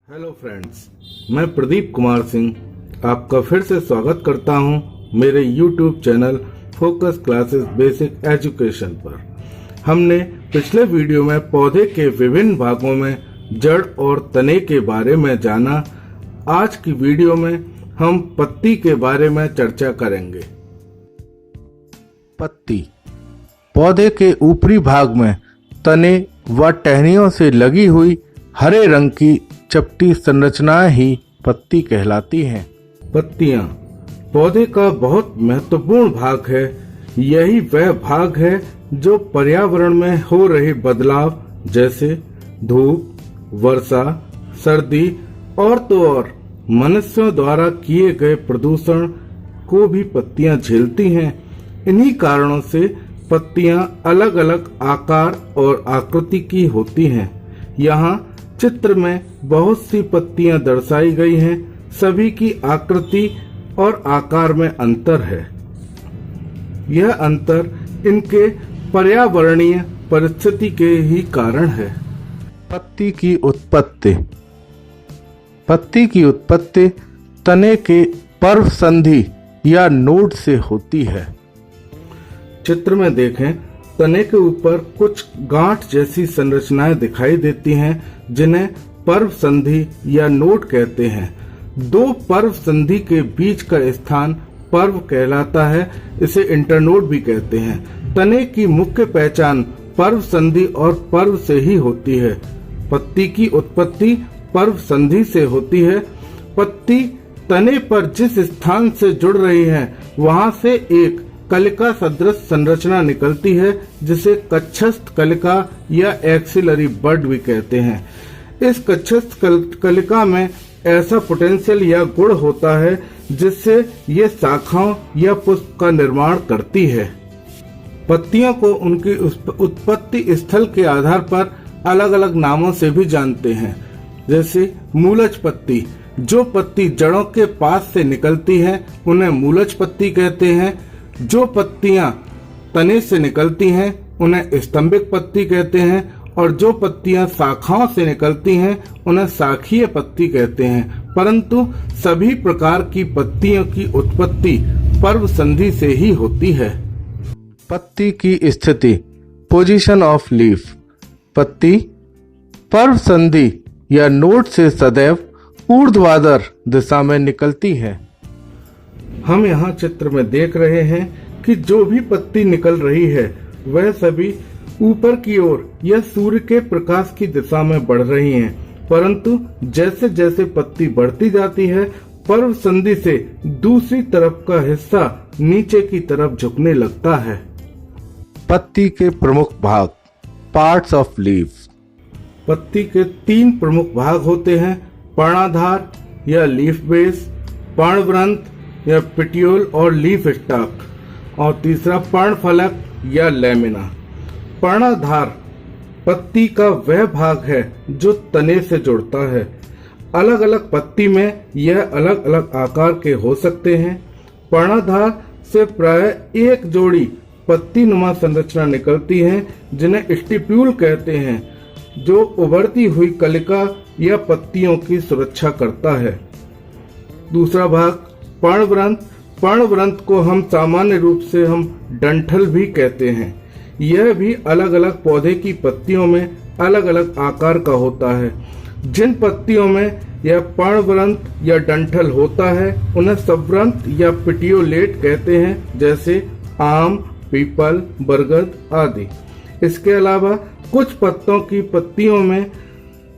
Hello friends, मैं प्रदीप कुमार सिंह आपका फिर से स्वागत करता हूं मेरे YouTube channel focus classes basic education पर। हमने पिछले वीडियो में पौधे के विभिन्न भागों में जड़ और तने के बारे में जाना। आज की वीडियो में हम पत्ती के बारे में चर्चा करेंगे। पत्ती पौधे के ऊपरी भाग में तने व टहनियों से लगी हुई हरे रंग की चपटी संरचनाएं ही पत्ती कहलाती हैं। पत्तियां पौधे का बहुत महत्वपूर्ण भाग है। यही वह भाग है जो पर्यावरण में हो रहे बदलाव जैसे धूप, वर्षा, सर्दी और तो और मनुष्यों द्वारा किए गए प्रदूषण को भी पत्तियां झेलती हैं। इन्हीं कारणों से पत्तियां अलग अलग आकार और आकृति की होती हैं। यहाँ चित्र में बहुत सी पत्तियां दर्शाई गई हैं। सभी की आकृति और आकार में अंतर है। यह अंतर इनके पर्यावरणीय परिस्थिति के ही कारण है। पत्ती की उत्पत्ति पत्ती की उत्पत्ति तने के पर्व संधि या नोड से होती है। चित्र में देखें, तने के ऊपर कुछ गांठ जैसी संरचनाएं दिखाई देती हैं जिन्हें पर्व संधि या नोड कहते हैं। दो पर्व संधि के बीच का स्थान पर्व कहलाता है। इसे इंटरनोड भी कहते हैं। तने की मुख्य पहचान पर्व संधि और पर्व से ही होती है। पत्ती की उत्पत्ति पर्व संधि से होती है। पत्ती तने पर जिस स्थान से जुड़ रही है वहां से एक कलिका सदृश संरचना निकलती है जिसे कक्षस्थ कलिका या एक्सिलरी बड भी कहते हैं। इस कक्षस्थ कलिका में ऐसा पोटेंशियल या गुण होता है जिससे ये शाखाओं या पुष्प का निर्माण करती है। पत्तियों को उनकी उत्पत्ति स्थल के आधार पर अलग अलग नामों से भी जानते हैं, जैसे मूलज पत्ती। जो पत्ती जड़ों के पास से निकलती है उन्हें मूलज पत्ती कहते हैं। जो पत्तियां तने से निकलती हैं उन्हें स्तंभिक पत्ती कहते हैं और जो पत्तियां शाखाओं से निकलती हैं उन्हें शाखीय पत्ती कहते हैं। परंतु सभी प्रकार की पत्तियों की उत्पत्ति पर्व संधि से ही होती है। पत्ती की स्थिति पोजीशन ऑफ लीफ पत्ती पर्व संधि या नोड से सदैव ऊर्ध्वाधर दिशा में निकलती है। हम यहाँ चित्र में देख रहे हैं कि जो भी पत्ती निकल रही है वह सभी ऊपर की ओर या सूर्य के प्रकाश की दिशा में बढ़ रही हैं। परंतु जैसे जैसे पत्ती बढ़ती जाती है पर्व संधि से दूसरी तरफ का हिस्सा नीचे की तरफ झुकने लगता है। पत्ती के प्रमुख भाग पार्ट्स ऑफ लीफ पत्ती के तीन प्रमुख भाग होते हैं, पर्णाधार या लीफ बेस, पर्णवृंत या पिटियोल और लीफ स्टॉक, और तीसरा पर्णफलक या लैमिना। पर्णाधार पत्ती का वह भाग है जो तने से जुड़ता है। अलग अलग पत्ती में यह अलग अलग आकार के हो सकते हैं। पर्णाधार से प्राय एक जोड़ी पत्ती नुमा संरचना निकलती है जिन्हें स्टिप्यूल कहते हैं, जो उभरती हुई कलिका या पत्तियों की सुरक्षा करता है। दूसरा भाग पर्णवृंत। पर्णवृंत को हम सामान्य रूप से हम डंठल भी कहते हैं। यह भी अलग अलग पौधे की पत्तियों में अलग अलग आकार का होता है। जिन पत्तियों में यह पर्णवृंत या डंठल होता है उन्हें सवृंत या पिटियोलेट कहते हैं, जैसे आम, पीपल, बरगद आदि। इसके अलावा कुछ पत्तों की पत्तियों में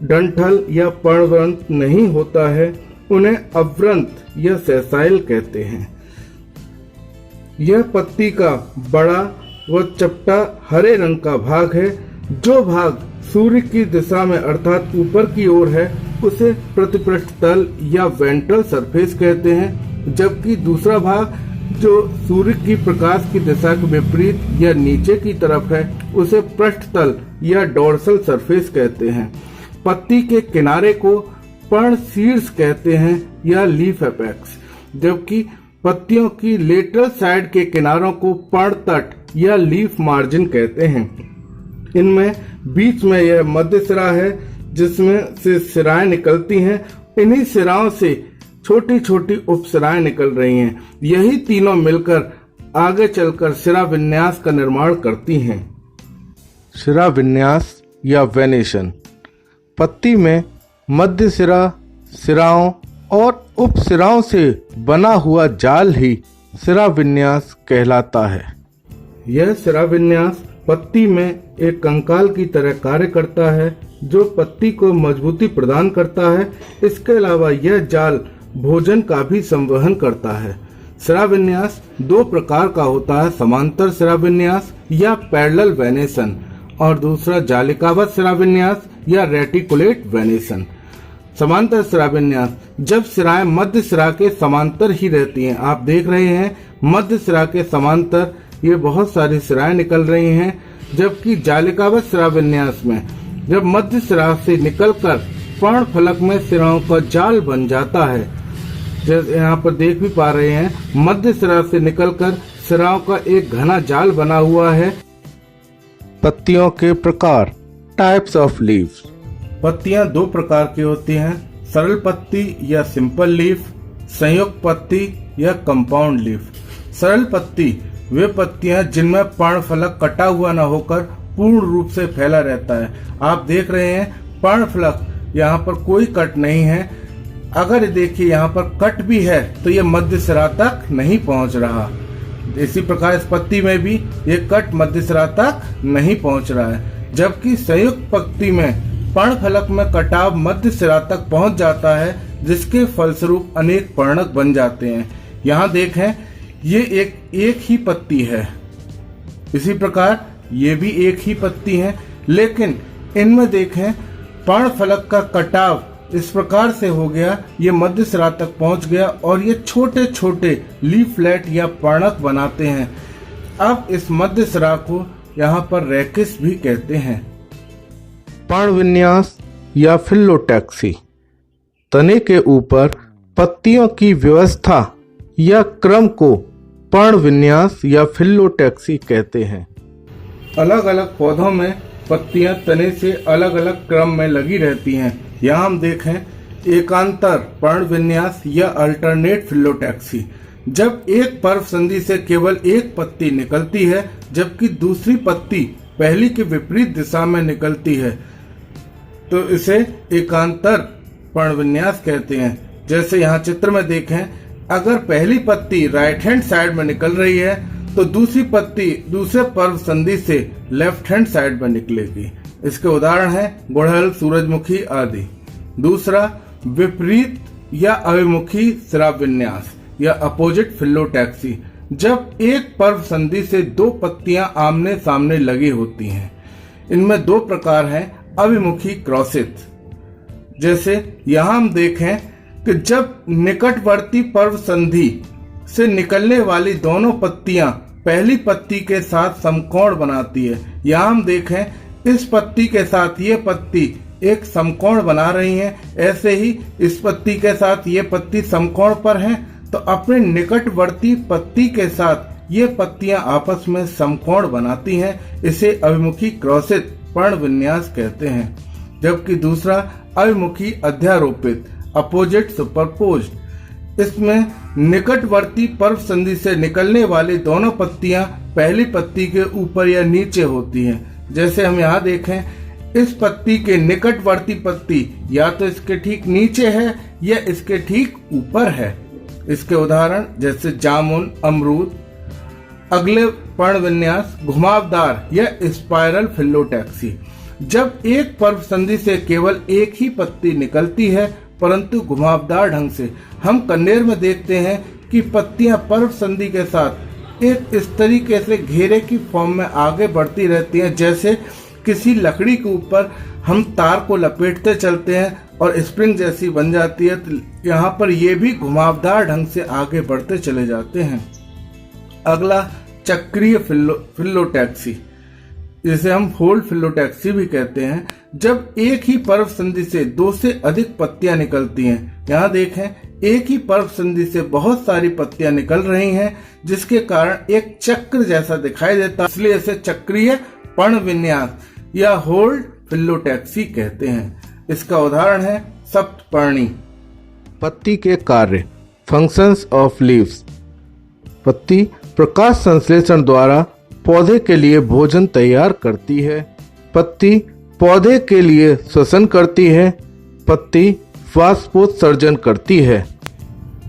डंठल या पर्णवृंत नहीं होता है, उन्हें अवृंत या सेसाइल कहते हैं। यह पत्ती का बड़ा व चपटा हरे रंग का भाग है। जो भाग सूर्य की दिशा में अर्थात ऊपर की ओर है उसे प्रतिपृष्ठ तल या वेंट्रल सरफेस कहते हैं, जबकि दूसरा भाग जो सूर्य की प्रकाश की दिशा के विपरीत या नीचे की तरफ है उसे पृष्ठ तल या डोर्सल सरफेस कहते हैं। पत्ती के किनारे को पर्ण शीर्ष कहते हैं या लीफ एपेक्स, जबकि पत्तियों की लेटरल साइड के किनारों को पर्ण तट या लीफ मार्जिन कहते हैं। इनमें बीच में यह मध्य सिरा है जिसमें से सिराएं निकलती हैं। इन्हीं सिराओं से छोटी छोटी उपसिराएं निकल रही हैं। यही तीनों मिलकर आगे चलकर सिरा विन्यास का निर्माण करती हैं। सिरा विन्यास या वेनेशन। पत्ती में मध्य सिरा, सिराओं और उपसिराओं से बना हुआ जाल ही सिरा विन्यास कहलाता है। यह सिरा विन्यास पत्ती में एक कंकाल की तरह कार्य करता है जो पत्ती को मजबूती प्रदान करता है। इसके अलावा यह जाल भोजन का भी संवहन करता है। सिरा विन्यास दो प्रकार का होता है, समांतर सिरा विन्यास या पैरेलल वेनेशन, और दूसरा जालिकावत सिरा विन्यास या रेटिकुलेट वेनेशन। समांतर सिरा विन्यास, जब सिराएं मध्य सिरा के समांतर ही रहती हैं। आप देख रहे हैं मध्य सिरा के समांतर ये बहुत सारी सिराएं निकल रही हैं, जबकि जालिकावत सिरा विन्यास में जब मध्य सिरा से निकलकर पर्ण फलक में सिराओं का जाल बन जाता है, जैसे यहाँ पर देख भी पा रहे हैं मध्य सिरा से निकलकर सिराओं का एक घना जाल बना हुआ है। पत्तियों के प्रकार, टाइप्स ऑफ लीव्स। पत्तियां दो प्रकार की होती हैं, सरल पत्ती या सिंपल लीफ, संयुक्त पत्ती या कंपाउंड लीफ। सरल पत्ती वे पत्तियां जिनमें पर्ण फलक कटा हुआ न होकर पूर्ण रूप से फैला रहता है। आप देख रहे हैं पर्ण फलक यहाँ पर कोई कट नहीं है। अगर देखिए यहाँ पर कट भी है तो ये मध्य सिरा तक नहीं पहुँच रहा। इसी प्रकार इस पत्ती में भी ये कट मध्य सिरा तक नहीं पहुँच रहा है, जबकि संयुक्त पत्ती में पर्ण फलक में कटाव मध्य सिरा तक पहुँच जाता है, जिसके फलस्वरूप अनेक पर्णक बन जाते हैं। यहाँ देखें ये एक ही पत्ती है, इसी प्रकार ये भी एक ही पत्ती है, लेकिन इनमें देखें पर्ण फलक का कटाव इस प्रकार से हो गया, ये मध्य सिरा तक पहुंच गया और ये छोटे छोटे लीफलेट या पर्णक बनाते हैं। अब इस मध्य सिरा को यहाँ पर रेकिस भी कहते हैं। पर्ण विन्यास या फिल्लोटैक्सी। तने के ऊपर पत्तियों की व्यवस्था या क्रम को पर्ण विन्यास या फिल्लोटैक्सी कहते हैं। अलग अलग पौधों में पत्तियां तने से अलग अलग क्रम में लगी रहती हैं। यहाँ हम देखें एकांतर पर्ण विन्यास या अल्टरनेट फिल्लोटैक्सी। जब एक पर्व संधि से केवल एक पत्ती निकलती है जबकि दूसरी पत्ती पहली के विपरीत दिशा में निकलती है, तो इसे एकांतर पर्ण विन्यास कहते हैं। जैसे यहाँ चित्र में देखें, अगर पहली पत्ती राइट हैंड साइड में निकल रही है तो दूसरी पत्ती दूसरे पर्व संधि से लेफ्ट हैंड साइड में निकलेगी। इसके उदाहरण हैं गुड़हल, सूरजमुखी आदि। दूसरा विपरीत या अभिमुखी सिरा विन्यास या अपोजिट फिल्लोटैक्सी। जब एक पर्व संधि से दो पत्तियां आमने सामने लगी होती हैं। इनमें दो प्रकार हैं, अभिमुखी क्रॉसित। जैसे यहाँ हम देखें कि जब निकटवर्ती पर्व संधि से निकलने वाली दोनों पत्तियां पहली पत्ती के साथ समकोण बनाती है। यहाँ हम देखें इस पत्ती के साथ ये पत्ती एक समकोण बना रही है, ऐसे ही इस पत्ती के साथ ये पत्ती समकोण पर है, तो अपने निकटवर्ती पत्ती के साथ ये पत्तियां आपस में समकोण बनाती हैं। इसे अभिमुखी क्रॉसित पर्ण विन्यास कहते हैं। जबकि दूसरा अभिमुखी अध्यारोपित अपोजिट सुपरपोज्ड। इसमें निकटवर्ती पर्व संधि से निकलने वाली दोनों पत्तियां पहली पत्ती के ऊपर या नीचे होती हैं। जैसे हम यहाँ देखें, इस पत्ती के निकटवर्ती पत्ती या तो इसके ठीक नीचे है या इसके ठीक ऊपर है। इसके उदाहरण जैसे जामुन, अमरूद। अगले पर्ण विन्यास घुमावदार या स्पाइरल फिल्लोटैक्सी। जब एक पर्व संधि से केवल एक ही पत्ती निकलती है परंतु घुमावदार ढंग से, हम कन्नेर में देखते हैं कि पत्तियां पर्व संधि के साथ एक इस तरीके से घेरे की फॉर्म में आगे बढ़ती रहती हैं, जैसे किसी लकड़ी के ऊपर हम तार को लपेटते चलते हैं और स्प्रिंग जैसी बन जाती है। तो यहाँ पर ये भी घुमावदार ढंग से आगे बढ़ते चले जाते हैं। अगला चक्रीय फिल्लोटैक्सी, जिसे हम फोल्ड फिल्लोटैक्सी भी कहते हैं। जब एक ही पर्व संधि से दो से अधिक पत्तियां निकलती हैं। यहाँ देखें एक ही पर्व संधि से बहुत सारी पत्तियां निकल रही हैं, जिसके कारण एक चक्र जैसा दिखाई देता है, इसलिए इसे चक्रीय पर्ण विन्यास या होल्ड फिल्लोटैक्सी कहते हैं। इसका उदाहरण है सप्तपर्णी। पत्ती के कार्य, फंक्शंस ऑफ लीव्स। पत्ती प्रकाश संश्लेषण द्वारा पौधे के लिए भोजन तैयार करती है। पत्ती पौधे के लिए श्वसन करती है। पत्ती वाष्पोत्सर्जन करती है।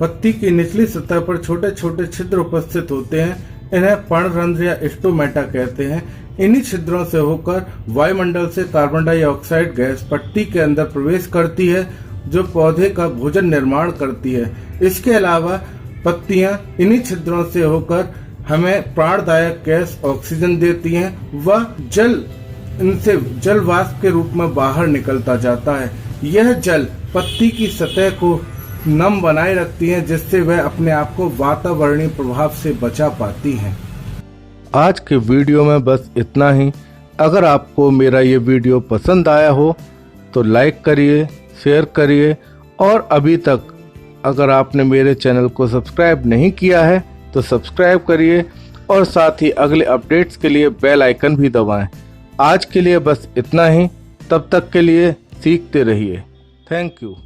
पत्ती की निचली सतह पर छोटे छोटे छिद्र उपस्थित होते हैं। इन्हें पर्णरंध्र या स्टोमेटा कहते हैं। इन्हीं छिद्रों से होकर वायुमंडल से कार्बन डाइऑक्साइड गैस पत्ती के अंदर प्रवेश करती है, जो पौधे का भोजन निर्माण करती है। इसके अलावा पत्तियां इन्हीं छिद्रों से होकर हमें प्राणदायक गैस ऑक्सीजन देती हैं व जल इनसे जल वाष्प के रूप में बाहर निकलता जाता है। यह जल पत्ती की सतह को नम बनाए रखती है, जिससे वह अपने आप को वातावरणीय प्रभाव से बचा पाती हैं। आज के वीडियो में बस इतना ही। अगर आपको मेरा ये वीडियो पसंद आया हो तो लाइक करिए, शेयर करिए और अभी तक अगर आपने मेरे चैनल को सब्सक्राइब नहीं किया है तो सब्सक्राइब करिए और साथ ही अगले अपडेट्स के लिए बेल आइकन भी दबाएं। आज के लिए बस इतना ही। तब तक के लिए सीखते रहिए। Thank you.